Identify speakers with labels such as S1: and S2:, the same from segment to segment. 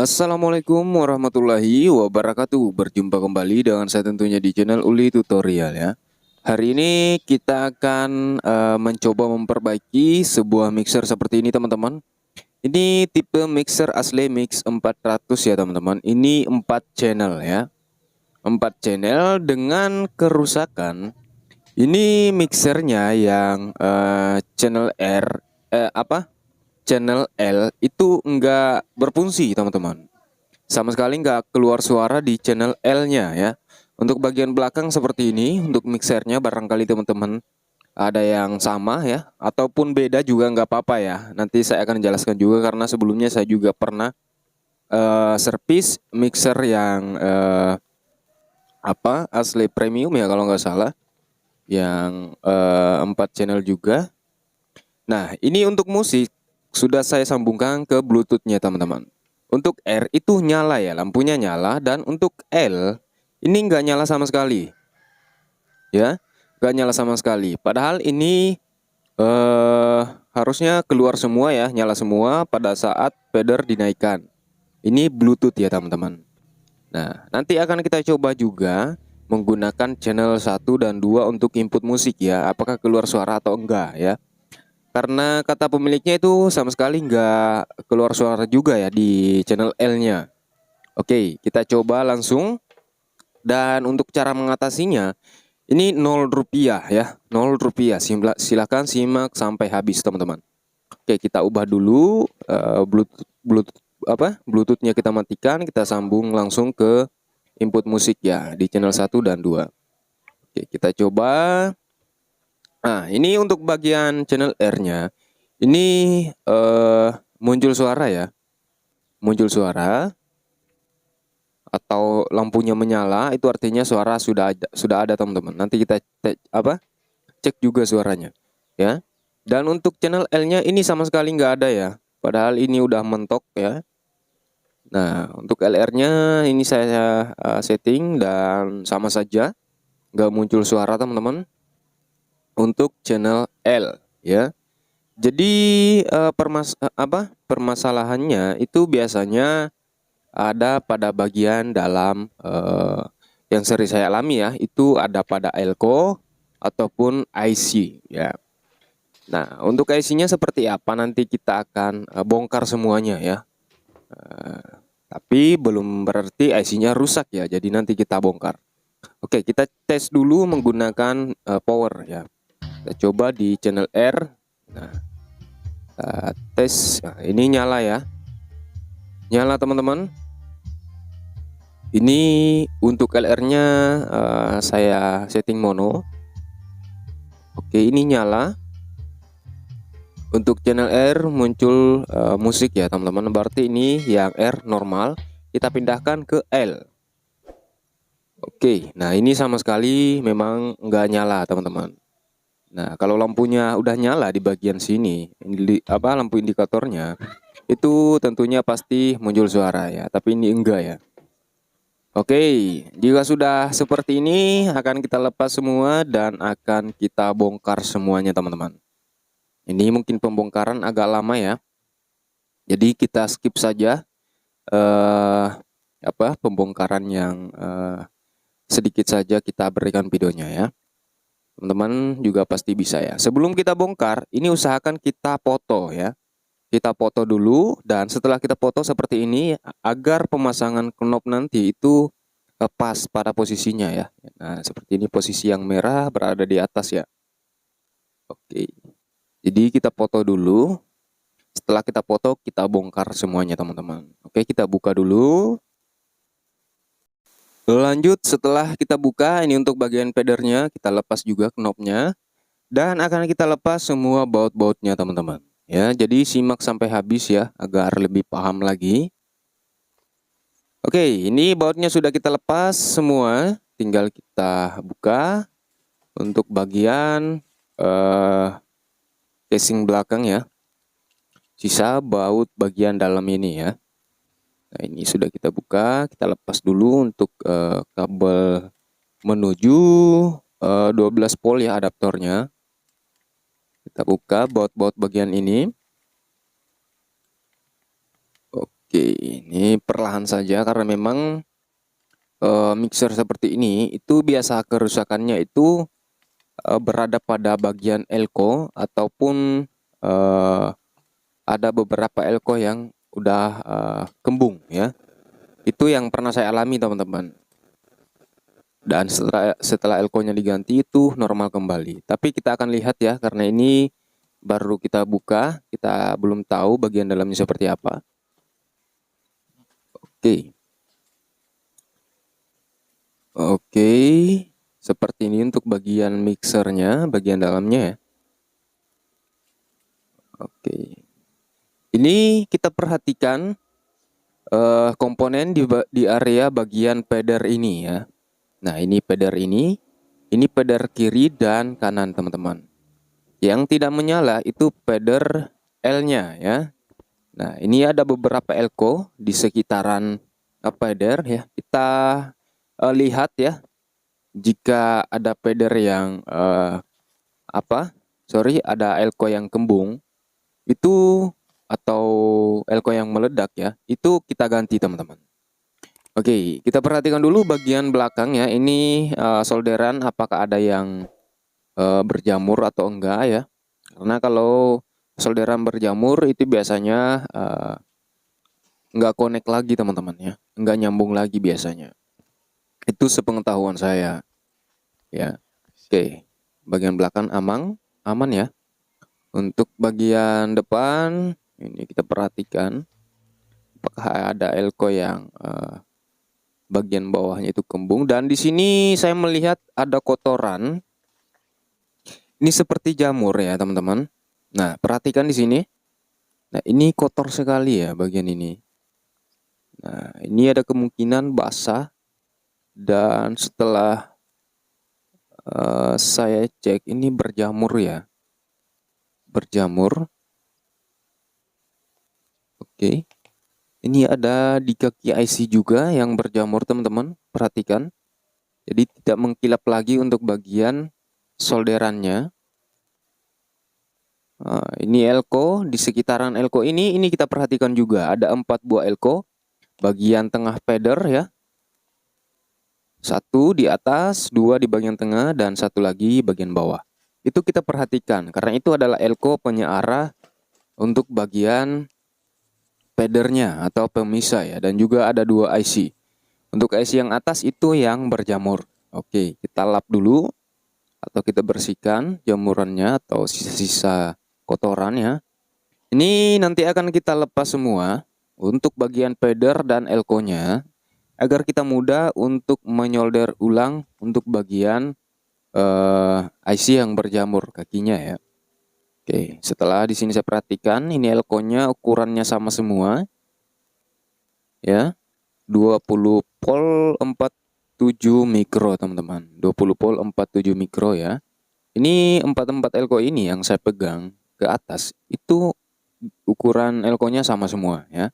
S1: Assalamualaikum warahmatullahi wabarakatuh. Berjumpa kembali dengan saya tentunya di channel Uli Tutorial ya. Hari ini kita akan mencoba memperbaiki sebuah mixer seperti ini teman-teman. Ini tipe mixer asli Mix 400 ya teman-teman. Ini 4 channel ya. 4 channel dengan kerusakan. Ini mixernya yang channel R channel L itu enggak berfungsi teman-teman. Sama sekali nggak keluar suara di channel L-nya ya. Untuk bagian belakang seperti ini, untuk mixernya barangkali teman-teman ada yang sama ya, ataupun beda juga nggak apa-apa ya. Nanti saya akan jelaskan juga karena sebelumnya saya juga pernah servis mixer yang asli premium ya kalau nggak salah, yang 4 channel juga. Nah ini untuk musik sudah saya sambungkan ke Bluetooth-nya teman-teman. Untuk R itu nyala ya, lampunya nyala, dan untuk L ini nggak nyala sama sekali, ya, nggak nyala sama sekali. Padahal ini harusnya keluar semua ya, nyala semua pada saat fader dinaikkan. Ini Bluetooth ya teman-teman. Nah, nanti akan kita coba juga menggunakan channel 1 dan 2 untuk input musik ya, apakah keluar suara atau enggak ya. Karena kata pemiliknya itu sama sekali nggak keluar suara juga ya di channel L-nya. Oke, kita coba langsung. Dan untuk cara mengatasinya, ini 0 rupiah ya, 0 rupiah. Silahkan simak sampai habis teman-teman. Oke, kita ubah dulu Bluetooth-nya kita matikan, kita sambung langsung ke input musik ya di channel 1 dan 2. Oke, kita coba. Nah, ini untuk bagian channel R-nya. Ini muncul suara ya. Muncul suara atau lampunya menyala, itu artinya suara sudah ada teman-teman. Nanti kita cek juga suaranya ya. Dan untuk channel L-nya ini sama sekali nggak ada ya. Padahal ini udah mentok ya. Nah, untuk LR-nya ini saya setting dan sama saja nggak muncul suara teman-teman. Untuk channel L ya. Jadi permasalahannya itu biasanya ada pada bagian dalam yang sering saya alami ya, itu ada pada elko ataupun IC ya. Nah, untuk IC-nya seperti apa nanti kita akan bongkar semuanya ya. Tapi belum berarti IC-nya rusak ya, jadi nanti kita bongkar. Oke, kita tes dulu menggunakan power ya. Kita coba di channel R. Nah, tes. Nah, ini nyala ya. Nyala teman-teman. Ini untuk LR-nya saya setting mono. Oke, ini nyala. Untuk channel R muncul musik ya teman-teman. Berarti ini yang R normal. Kita pindahkan ke L. Oke, nah ini sama sekali memang nggak nyala teman-teman. Nah, kalau lampunya udah nyala di bagian sini, lampu indikatornya, itu tentunya pasti muncul suara ya. Tapi ini enggak ya. Oke, jika sudah seperti ini akan kita lepas semua dan akan kita bongkar semuanya teman-teman. Ini mungkin pembongkaran agak lama ya. Jadi kita skip saja pembongkaran yang sedikit saja, kita berikan videonya ya. Teman-teman juga pasti bisa ya. Sebelum kita bongkar, ini usahakan kita foto ya. Kita foto dulu, dan setelah kita foto seperti ini agar pemasangan knob nanti itu pas pada posisinya ya. Nah, seperti ini posisi yang merah berada di atas ya. Oke. Jadi kita foto dulu. Setelah kita foto, kita bongkar semuanya teman-teman. Oke, kita buka dulu. Lanjut, setelah kita buka, ini untuk bagian fadernya, kita lepas juga knobnya. Dan akan kita lepas semua baut-bautnya teman-teman. Ya, jadi simak sampai habis ya, agar lebih paham lagi. Oke, ini bautnya sudah kita lepas semua. Tinggal kita buka untuk bagian casing belakang ya. Sisa baut bagian dalam ini ya. Nah, ini sudah kita buka. Kita lepas dulu untuk kabel menuju 12 volt ya adaptornya. Kita buka baut-baut bagian ini. Oke, ini perlahan saja karena memang mixer seperti ini itu biasa kerusakannya itu berada pada bagian elko ataupun ada beberapa elko yang udah kembung ya. Itu yang pernah saya alami teman-teman. Dan setelah elko-nya diganti itu normal kembali. Tapi kita akan lihat ya, karena ini baru kita buka, kita belum tahu bagian dalamnya seperti apa. Oke. Oke, seperti ini untuk bagian mixernya, bagian dalamnya ya. Oke. Ini kita perhatikan komponen di area bagian pedal ini ya. Nah, ini pedal ini pedal kiri dan kanan teman-teman. Yang tidak menyala itu pedal L-nya ya. Nah, ini ada beberapa elko di sekitaran pedal ya. Kita lihat ya. Jika ada pedal yang ada elko yang kembung itu atau elko yang meledak ya, itu kita ganti teman-teman. Oke, kita perhatikan dulu bagian belakang ya. Ini solderan apakah ada yang berjamur atau enggak ya. Karena kalau solderan berjamur itu biasanya enggak connect lagi teman-teman ya. Enggak nyambung lagi biasanya. Itu sepengetahuan saya. Ya. Oke. Bagian belakang aman ya. Untuk bagian depan ini kita perhatikan apakah ada elko yang bagian bawahnya itu kembung, dan di sini saya melihat ada kotoran. Ini seperti jamur ya, teman-teman. Nah, perhatikan di sini. Nah, ini kotor sekali ya bagian ini. Nah, ini ada kemungkinan basah, dan setelah saya cek ini berjamur ya. Berjamur. Oke. Ini ada di kaki IC juga yang berjamur teman-teman, perhatikan. Jadi tidak mengkilap lagi untuk bagian solderannya. Nah, ini elko, di sekitaran elko ini kita perhatikan juga ada 4 buah elko. Bagian tengah pedal ya. 1 di atas, 2 di bagian tengah, dan 1 lagi bagian bawah. Itu kita perhatikan karena itu adalah elko penyearah untuk bagian padernya atau pemisah ya, dan juga ada 2 IC. Untuk IC yang atas itu yang berjamur. Oke, kita lap dulu atau kita bersihkan jamurannya atau sisa-sisa kotorannya. Ini nanti akan kita lepas semua untuk bagian pader dan elko-nya agar kita mudah untuk menyolder ulang untuk bagian IC yang berjamur kakinya ya. Oke, setelah di sini saya perhatikan ini elko-nya ukurannya sama semua. Ya. 20 volt 47 mikro, teman-teman. 20 volt 47 mikro ya. Ini 44 elko ini yang saya pegang ke atas itu ukuran elko-nya sama semua ya.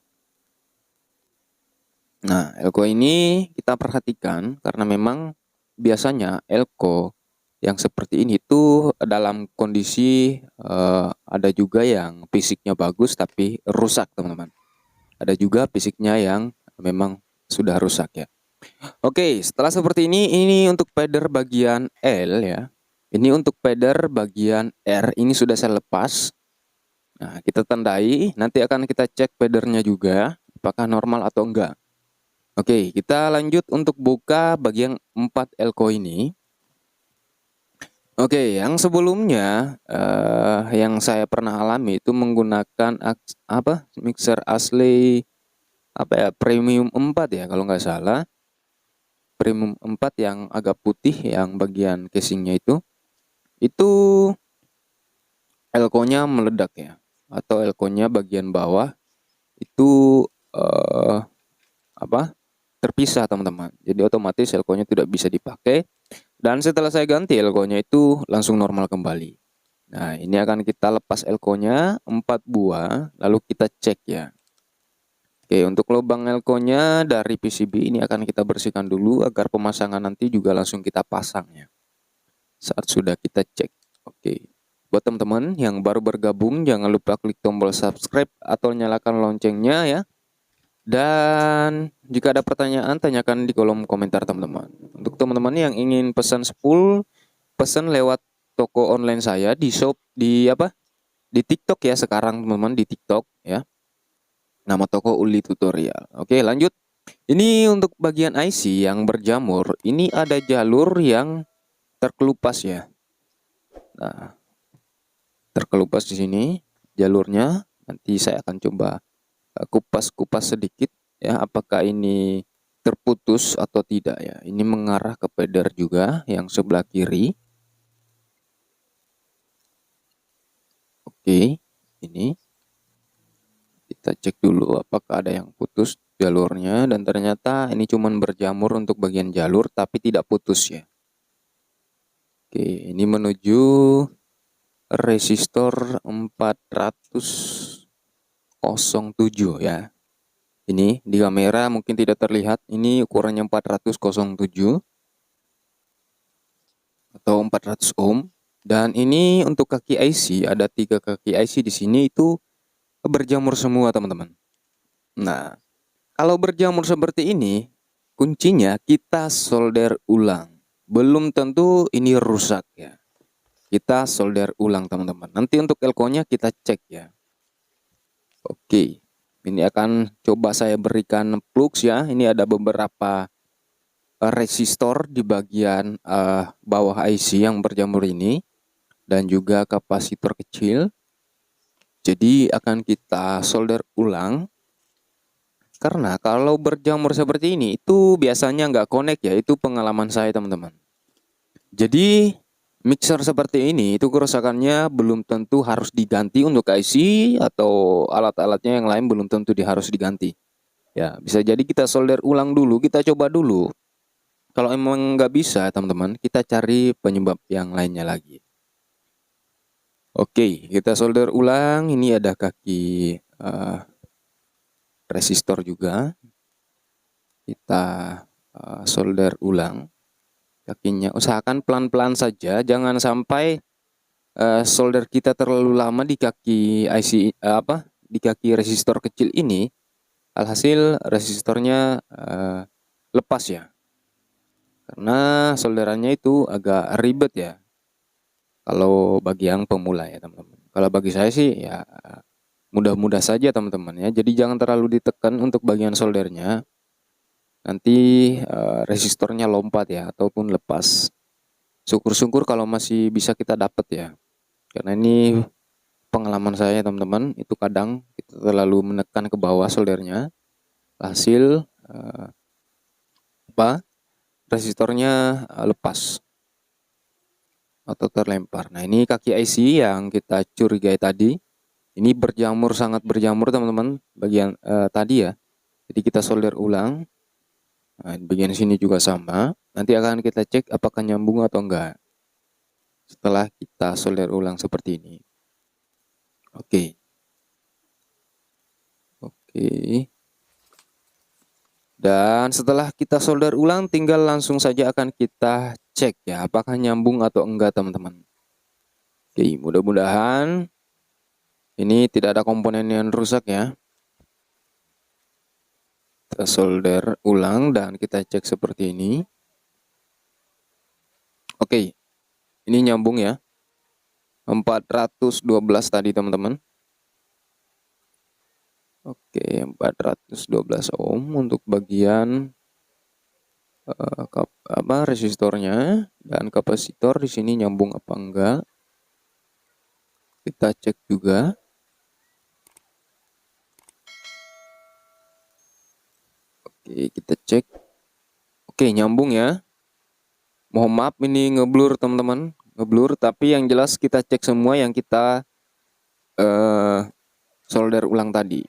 S1: Nah, elko ini kita perhatikan karena memang biasanya elko yang seperti ini itu dalam kondisi ada juga yang fisiknya bagus tapi rusak, teman-teman. Ada juga fisiknya yang memang sudah rusak ya. Oke, setelah seperti ini untuk pader bagian L ya. Ini untuk pader bagian R ini sudah saya lepas. Nah, kita tandai, nanti akan kita cek padernya juga apakah normal atau enggak. Oke, kita lanjut untuk buka bagian 4 elko ini. Oke, yang sebelumnya yang saya pernah alami itu menggunakan mixer asli premium 4 ya kalau nggak salah. Premium 4 yang agak putih yang bagian casingnya itu elko-nya meledak ya, atau elko-nya bagian bawah itu terpisah, teman-teman. Jadi otomatis elko-nya tidak bisa dipakai. Dan setelah saya ganti elko-nya itu langsung normal kembali. Nah, ini akan kita lepas elko-nya 4 buah, lalu kita cek ya. Oke, untuk lubang elko-nya dari PCB ini akan kita bersihkan dulu agar pemasangan nanti juga langsung kita pasang ya. Saat sudah kita cek. Oke. Buat teman-teman yang baru bergabung, jangan lupa klik tombol subscribe atau nyalakan loncengnya ya. Dan jika ada pertanyaan, tanyakan di kolom komentar teman-teman. Untuk teman-teman yang ingin pesan spool, pesan lewat toko online saya di shop di apa? Di TikTok ya sekarang teman-teman, di TikTok ya. Nama toko Uli Tutorial. Oke, lanjut. Ini untuk bagian IC yang berjamur, ini ada jalur yang terkelupas ya. Nah, terkelupas di sini jalurnya. Nanti saya akan coba kupas-kupas sedikit ya, apakah ini terputus atau tidak ya. Ini mengarah ke pedar juga yang sebelah kiri. Oke, ini kita cek dulu apakah ada yang putus jalurnya, dan ternyata ini cuman berjamur untuk bagian jalur tapi tidak putus ya. Oke, ini menuju resistor 407 ya. Ini di kamera mungkin tidak terlihat, ini ukurannya 407 atau 400 ohm. Dan ini untuk kaki IC, ada 3 kaki IC di sini itu berjamur semua teman-teman. Nah, kalau berjamur seperti ini, kuncinya kita solder ulang. Belum tentu ini rusak ya. Kita solder ulang teman-teman. Nanti untuk elko-nya kita cek ya. Oke, ini akan coba saya berikan plugs ya. Ini ada beberapa resistor di bagian bawah IC yang berjamur ini, dan juga kapasitor kecil. Jadi akan kita solder ulang. Karena kalau berjamur seperti ini itu biasanya nggak connect ya. Itu pengalaman saya teman-teman. Jadi mixer seperti ini itu kerusakannya belum tentu harus diganti untuk IC, atau alat-alatnya yang lain belum tentu harus diganti. Ya, bisa jadi kita solder ulang dulu, kita coba dulu. Kalau emang nggak bisa teman-teman, kita cari penyebab yang lainnya lagi. Oke, kita solder ulang. Ini ada kaki resistor juga. Kita solder ulang kakinya. Usahakan pelan-pelan saja, jangan sampai solder kita terlalu lama di kaki IC di kaki resistor kecil ini. Alhasil resistornya lepas ya. Karena solderannya itu agak ribet ya. Kalau bagi yang pemula ya teman-teman. Kalau bagi saya sih ya mudah-mudah saja teman-teman ya. Jadi jangan terlalu ditekan untuk bagian soldernya. Nanti resistornya lompat ya ataupun lepas. Syukur-syukur kalau masih bisa kita dapat ya. Karena ini pengalaman saya teman-teman, itu kadang kita terlalu menekan ke bawah soldernya. Hasil resistornya lepas atau terlempar. Nah, ini kaki IC yang kita curigai tadi. Ini berjamur, sangat berjamur teman-teman, bagian tadi ya. Jadi kita solder ulang. Nah, bagian sini juga sama. Nanti akan kita cek apakah nyambung atau enggak setelah kita solder ulang seperti ini. Oke. Dan setelah kita solder ulang, tinggal langsung saja akan kita cek ya apakah nyambung atau enggak teman-teman. Oke, mudah-mudahan ini tidak ada komponen yang rusak ya. Kita solder ulang dan kita cek seperti ini. Oke, ini nyambung ya. 412 tadi teman-teman. Oke, 412 ohm untuk bagian resistornya, dan kapasitor di sini nyambung apa enggak. Kita cek juga. Oke, kita cek. Oke, nyambung ya. Mohon maaf ini ngeblur teman-teman, ngeblur, tapi yang jelas kita cek semua yang kita solder ulang tadi.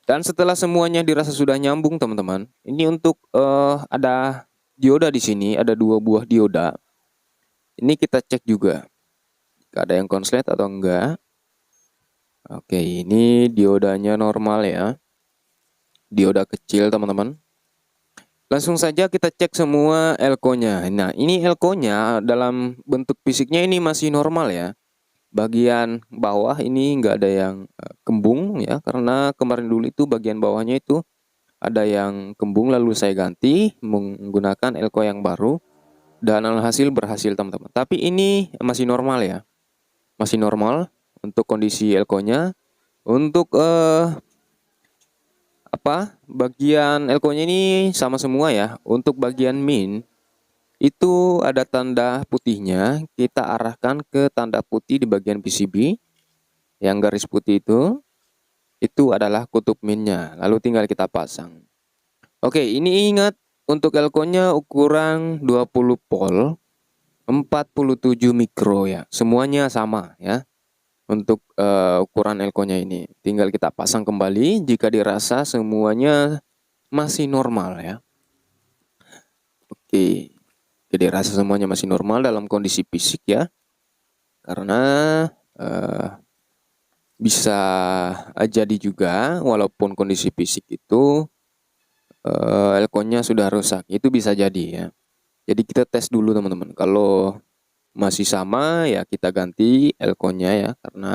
S1: Dan setelah semuanya dirasa sudah nyambung teman-teman, ini untuk ada dioda di sini, ada 2 buah dioda. Ini kita cek juga, ada yang konslet atau enggak. Oke, ini diodanya normal ya, dioda kecil teman-teman. Langsung saja kita cek semua elko-nya. Nah, ini elko-nya dalam bentuk fisiknya ini masih normal ya. Bagian bawah ini enggak ada yang kembung ya, karena kemarin dulu itu bagian bawahnya itu ada yang kembung, lalu saya ganti menggunakan elko yang baru dan alhasil berhasil teman-teman. Tapi ini masih normal ya, masih normal untuk kondisi elkonya. Untuk bagian elkonya ini sama semua ya. Untuk bagian min itu ada tanda putihnya, kita arahkan ke tanda putih di bagian PCB yang garis putih itu adalah kutub minnya, lalu tinggal kita pasang. Oke, ini ingat untuk elkonya ukuran 20 volt 47 mikro ya, semuanya sama ya. Untuk ukuran elkonya ini tinggal kita pasang kembali jika dirasa semuanya masih normal ya. Oke, jadi rasa semuanya masih normal dalam kondisi fisik ya, karena bisa jadi juga walaupun kondisi fisik itu elkonya sudah rusak, itu bisa jadi ya. Jadi kita tes dulu teman-teman, kalau masih sama ya kita ganti elkonya ya, karena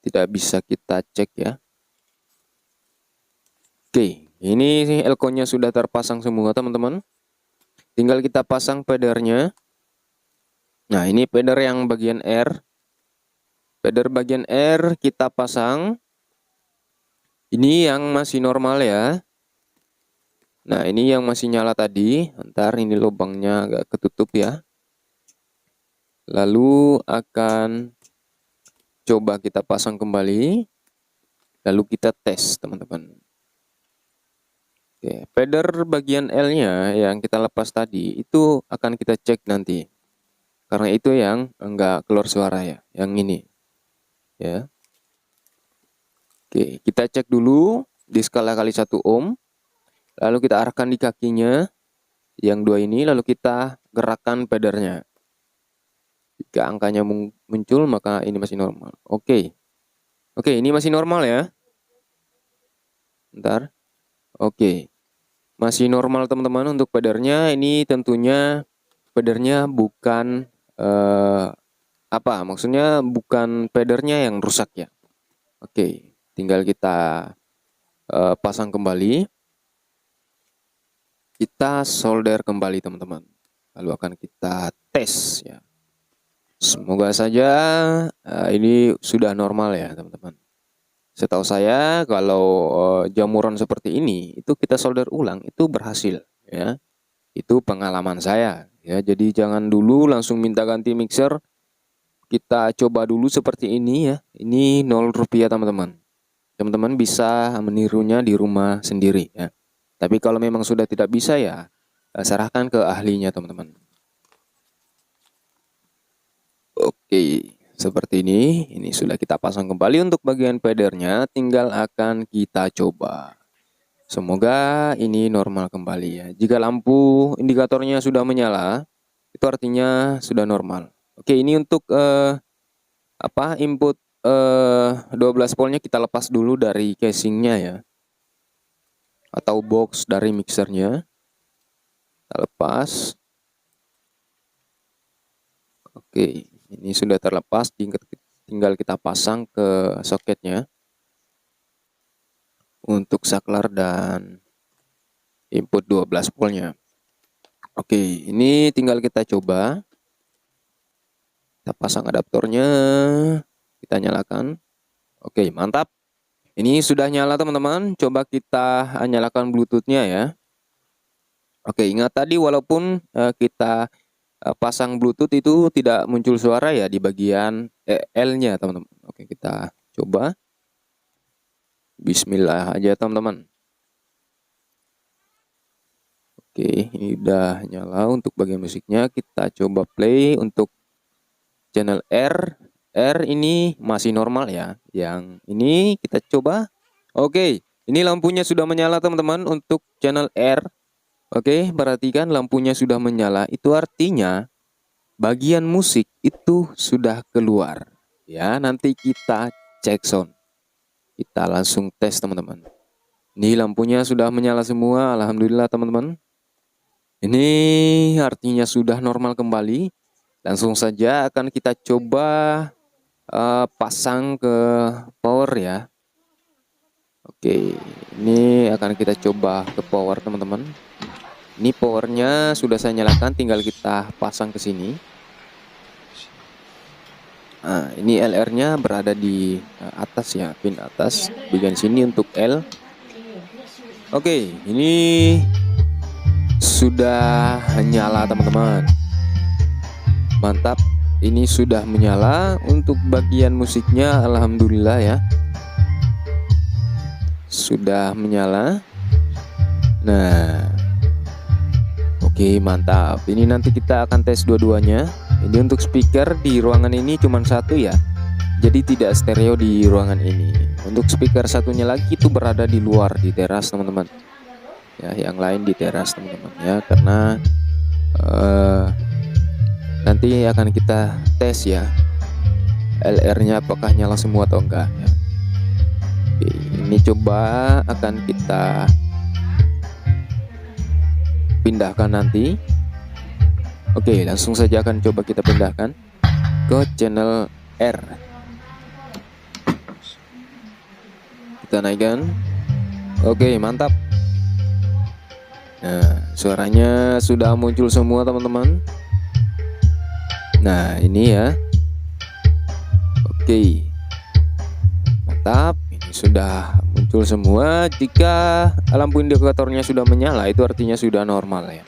S1: tidak bisa kita cek ya. Oke, ini elkonya sudah terpasang semua teman-teman. Tinggal kita pasang padernya. Nah, ini pader yang bagian R. Pader bagian R kita pasang. Ini yang masih normal ya. Nah, ini yang masih nyala tadi. Ntar ini lubangnya agak ketutup ya. Lalu akan coba kita pasang kembali. Lalu kita tes teman-teman. Oke, pader bagian L-nya yang kita lepas tadi itu akan kita cek nanti. Karena itu yang enggak keluar suara ya, yang ini. Ya. Oke, kita cek dulu di skala kali 1 ohm. Lalu kita arahkan di kakinya yang 2 ini, lalu kita gerakkan padernya. Jika angkanya muncul maka ini masih normal. Oke. Oke, ini masih normal ya. Bentar. Oke. Masih normal teman-teman untuk padernya. Ini tentunya padernya bukan maksudnya bukan padernya yang rusak ya. Oke, tinggal kita pasang kembali. Kita solder kembali teman-teman. Lalu akan kita tes ya. Semoga saja ini sudah normal ya teman-teman. Setahu saya kalau jamuran seperti ini itu kita solder ulang itu berhasil ya. Itu pengalaman saya ya. Jadi jangan dulu langsung minta ganti mixer. Kita coba dulu seperti ini ya. Ini 0 rupiah teman-teman. Teman-teman bisa menirunya di rumah sendiri ya. Tapi kalau memang sudah tidak bisa ya serahkan ke ahlinya teman-teman. Oke, seperti ini. Ini sudah kita pasang kembali untuk bagian padernya. Tinggal akan kita coba. Semoga ini normal kembali ya. Jika lampu indikatornya sudah menyala, itu artinya sudah normal. Oke, ini untuk input 12 voltnya kita lepas dulu dari casingnya ya. Atau box dari mixernya. Kita lepas. Oke, ini sudah terlepas, tinggal kita pasang ke soketnya untuk saklar dan input 12 voltnya. Oke, ini tinggal kita coba. Kita pasang adaptornya, kita nyalakan. Oke, mantap. Ini sudah nyala teman-teman. Coba kita nyalakan Bluetooth-nya ya. Oke, ingat tadi walaupun kita pasang Bluetooth itu tidak muncul suara ya di bagian L-nya teman-teman. Oke, kita coba. Bismillah aja teman-teman. Oke, ini udah nyala untuk bagian musiknya. Kita coba play untuk channel R. R ini masih normal ya. Yang ini kita coba. Oke, ini lampunya sudah menyala teman-teman untuk channel R. Oke, perhatikan lampunya sudah menyala. Itu artinya bagian musik itu sudah keluar. Ya, nanti kita cek sound. Kita langsung tes teman-teman. Ini lampunya sudah menyala semua. Alhamdulillah teman-teman. Ini artinya sudah normal kembali. Langsung saja akan kita coba pasang ke power ya. Oke, ini akan kita coba ke power teman-teman. Ini powernya sudah saya nyalakan, tinggal kita pasang ke sini. Nah, ini LR-nya berada di atas ya, pin atas bagian sini untuk L. Oke, ini sudah nyala teman-teman. Mantap, ini sudah menyala. Untuk bagian musiknya alhamdulillah ya, sudah menyala. Nah, oke mantap. Ini nanti kita akan tes dua-duanya. Ini untuk speaker di ruangan ini cuma satu ya, jadi tidak stereo di ruangan ini. Untuk speaker satunya lagi itu berada di luar, di teras teman-teman ya, yang lain di teras teman-teman ya, karena nanti akan kita tes ya LR-nya apakah nyala semua atau enggak ya. Oke, ini coba akan kita pindahkan nanti. Oke, langsung saja akan coba kita pindahkan ke channel R. Kita naikkan. Oke, mantap. Nah, suaranya sudah muncul semua teman-teman. Nah, ini ya. Oke, mantap. Ini sudah muncul semua. Jika lampu indikatornya sudah menyala, itu artinya sudah normal ya.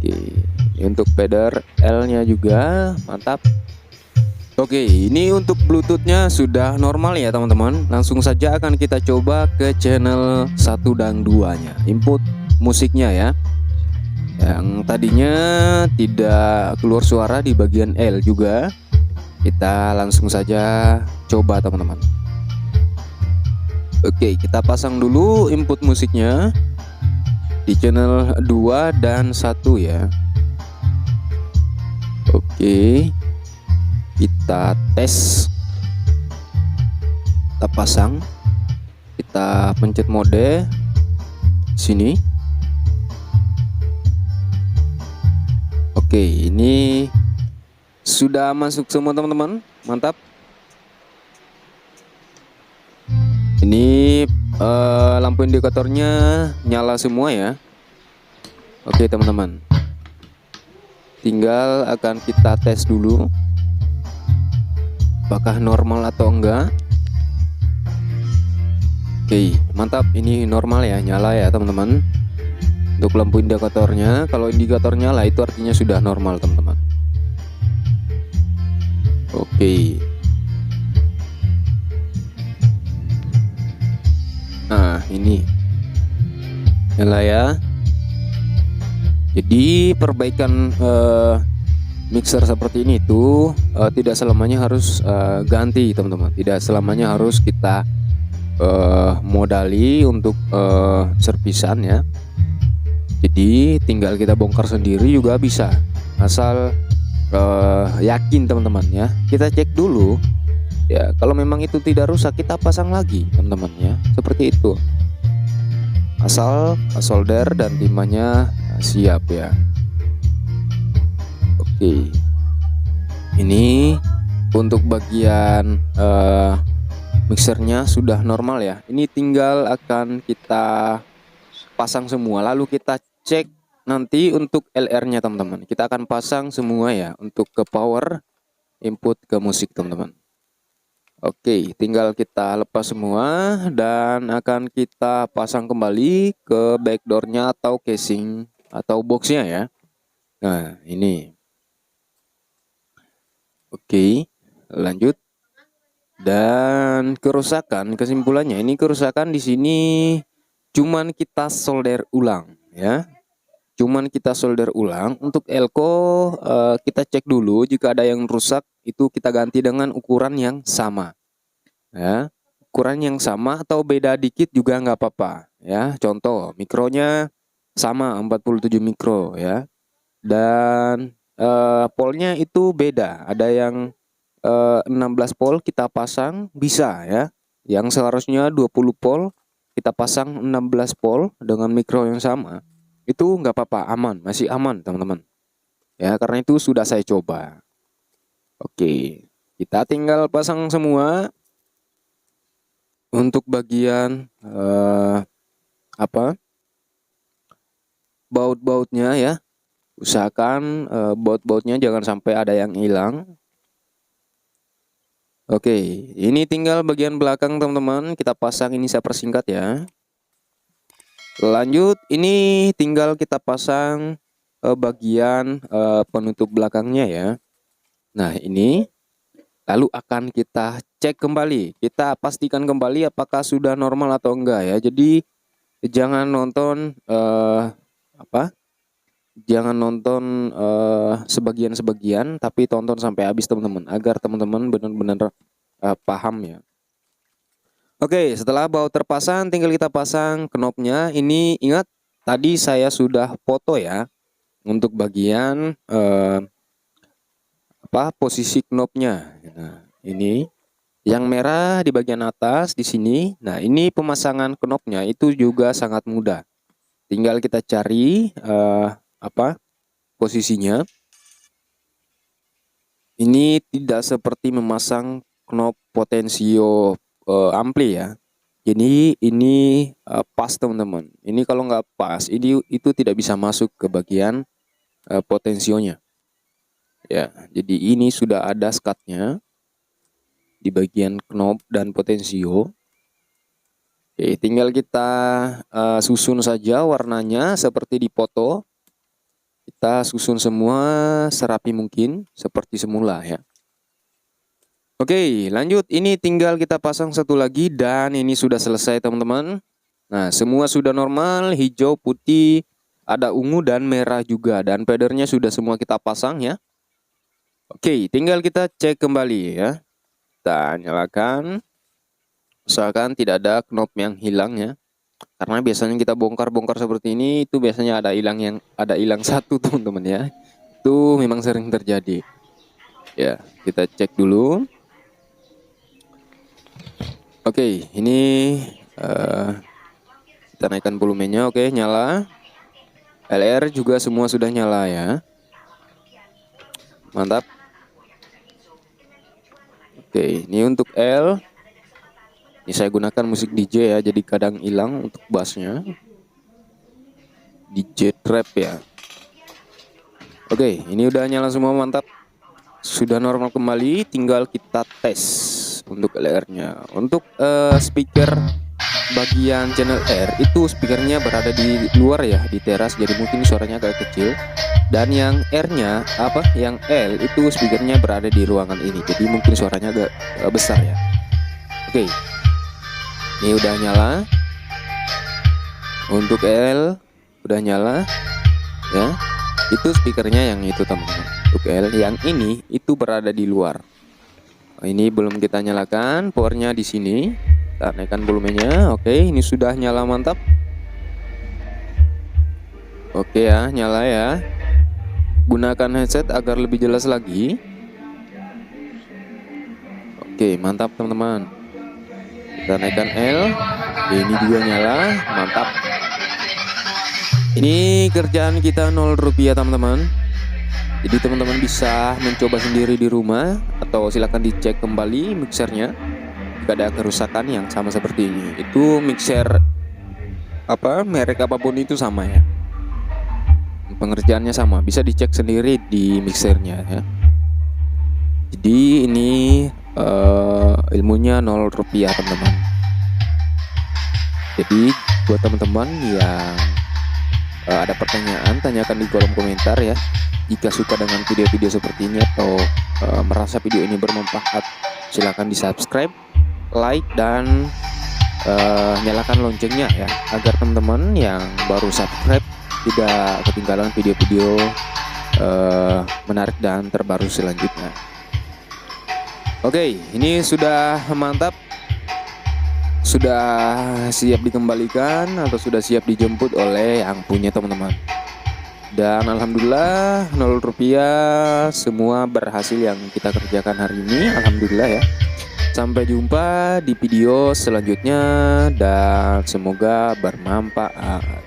S1: Oke, ini untuk fader L-nya juga mantap. Oke, ini untuk Bluetooth-nya sudah normal ya teman-teman. Langsung saja akan kita coba ke channel 1 dan 2-nya. Input musiknya ya, yang tadinya tidak keluar suara di bagian L juga. Kita langsung saja coba teman-teman. Oke, kita pasang dulu input musiknya di channel 2 dan 1 ya. Oke, kita tes, kita pasang, kita pencet mode sini. Oke, ini sudah masuk semua teman-teman, mantap. Ini lampu indikatornya nyala semua ya. Oke teman-teman, tinggal akan kita tes dulu apakah normal atau enggak. Oke mantap, ini normal ya, nyala ya teman-teman. Untuk lampu indikatornya, kalau indikator nyala itu artinya sudah normal teman-teman. Oke, nah ini nyala ya. Jadi perbaikan mixer seperti ini tuh tidak selamanya harus ganti teman-teman, tidak selamanya harus kita modali untuk servisan ya. Jadi tinggal kita bongkar sendiri juga bisa, asal yakin teman-teman ya. Kita cek dulu ya, kalau memang itu tidak rusak kita pasang lagi teman-teman ya, seperti itu. Asal solder dan timahnya siap ya. Oke, ini untuk bagian mixernya sudah normal ya. Ini tinggal akan kita pasang semua, lalu kita cek nanti untuk LR-nya teman-teman. Kita akan pasang semua ya, untuk ke power, input ke musik teman-teman. Oke, tinggal kita lepas semua dan akan kita pasang kembali ke backdoornya atau casing atau boxnya ya. Nah ini. Oke, lanjut. Dan kerusakan, kesimpulannya ini kerusakan di sini cuman kita solder ulang ya. Cuman kita solder ulang. Untuk elko kita cek dulu, jika ada yang rusak itu kita ganti dengan ukuran yang sama ya. Ukuran yang sama atau beda dikit juga nggak apa-apa ya. Contoh mikronya sama 47 mikro ya, dan polnya itu beda, ada yang 16 pol kita pasang bisa ya, yang seharusnya 20 pol kita pasang 16 pol dengan mikro yang sama, itu nggak apa-apa, aman, masih aman teman-teman ya, karena itu sudah saya coba. Oke, kita tinggal pasang semua. Untuk bagian baut-bautnya ya, usahakan baut-bautnya jangan sampai ada yang hilang. Oke, ini tinggal bagian belakang teman-teman, kita pasang. Ini saya persingkat ya. Lanjut, ini tinggal kita pasang bagian penutup belakangnya ya. Nah ini lalu akan kita cek kembali, kita pastikan kembali apakah sudah normal atau enggak ya. Jadi jangan nonton jangan nonton sebagian-sebagian, tapi tonton sampai habis teman-teman, agar teman-teman benar-benar paham ya. Oke, setelah baut terpasang, tinggal kita pasang knopnya. Ini ingat tadi saya sudah foto ya untuk bagian posisi knopnya. Nah, ini yang merah di bagian atas di sini. Nah, ini pemasangan knopnya itu juga sangat mudah. Tinggal kita cari posisinya. Ini tidak seperti memasang knop potensio ampli ya. Jadi ini pas teman-teman. Ini kalau nggak pas, itu tidak bisa masuk ke bagian potensionya. Ya, jadi ini sudah ada skatnya di bagian knop dan potensio. Oke, tinggal kita susun saja warnanya seperti di foto. Kita susun semua serapi mungkin seperti semula ya. Oke, lanjut. Ini tinggal kita pasang satu lagi dan ini sudah selesai teman-teman. Nah, semua sudah normal, hijau, putih, ada ungu dan merah juga, dan padernya sudah semua kita pasang ya. Oke, tinggal kita cek kembali ya. Kita nyalakan. Usahakan tidak ada knop yang hilang ya. Karena biasanya kita bongkar-bongkar seperti ini, itu biasanya ada hilang satu teman-teman ya. Itu memang sering terjadi. Ya, kita cek dulu. Oke, ini kita naikkan volumenya. Oke, nyala. LR juga semua sudah nyala ya. Mantap. Oke, ini untuk L. Ini saya gunakan musik DJ ya, jadi kadang hilang untuk bassnya. DJ trap ya. Oke, ini udah nyala semua, mantap. Sudah normal kembali, tinggal kita tes untuk LR-nya. Untuk speaker bagian channel R itu speakernya berada di luar ya, di teras, jadi mungkin suaranya agak kecil. Dan yang R-nya yang L itu speakernya berada di ruangan ini, jadi mungkin suaranya agak besar ya. Oke. Ini udah nyala. Untuk L udah nyala ya. Itu speakernya yang itu teman-teman. Untuk L yang ini itu berada di luar. Ini belum kita nyalakan, powernya di sini. Kita naikkan volumenya. Oke, ini sudah nyala, mantap. Oke ya, nyala ya. Gunakan headset agar lebih jelas lagi. Oke, mantap teman-teman. Kita naikkan L. Ini juga nyala, mantap. Ini kerjaan kita 0 rupiah teman-teman. Jadi teman-teman bisa mencoba sendiri di rumah, atau silakan dicek kembali mixernya jika ada kerusakan yang sama seperti ini. Itu mixer merek apapun itu sama ya, pengerjaannya sama, bisa dicek sendiri di mixernya ya. Jadi ini ilmunya 0 rupiah teman-teman. Jadi buat teman-teman yang ada pertanyaan, tanyakan di kolom komentar ya. Jika suka dengan video-video seperti ini atau merasa video ini bermanfaat, silahkan di subscribe, like, dan nyalakan loncengnya ya, agar teman-teman yang baru subscribe tidak ketinggalan video-video menarik dan terbaru selanjutnya. Oke, ini sudah mantap, sudah siap dikembalikan atau sudah siap dijemput oleh yang punya teman-teman. Dan alhamdulillah 0 rupiah semua berhasil yang kita kerjakan hari ini, alhamdulillah ya. Sampai jumpa di video selanjutnya dan semoga bermanfaat.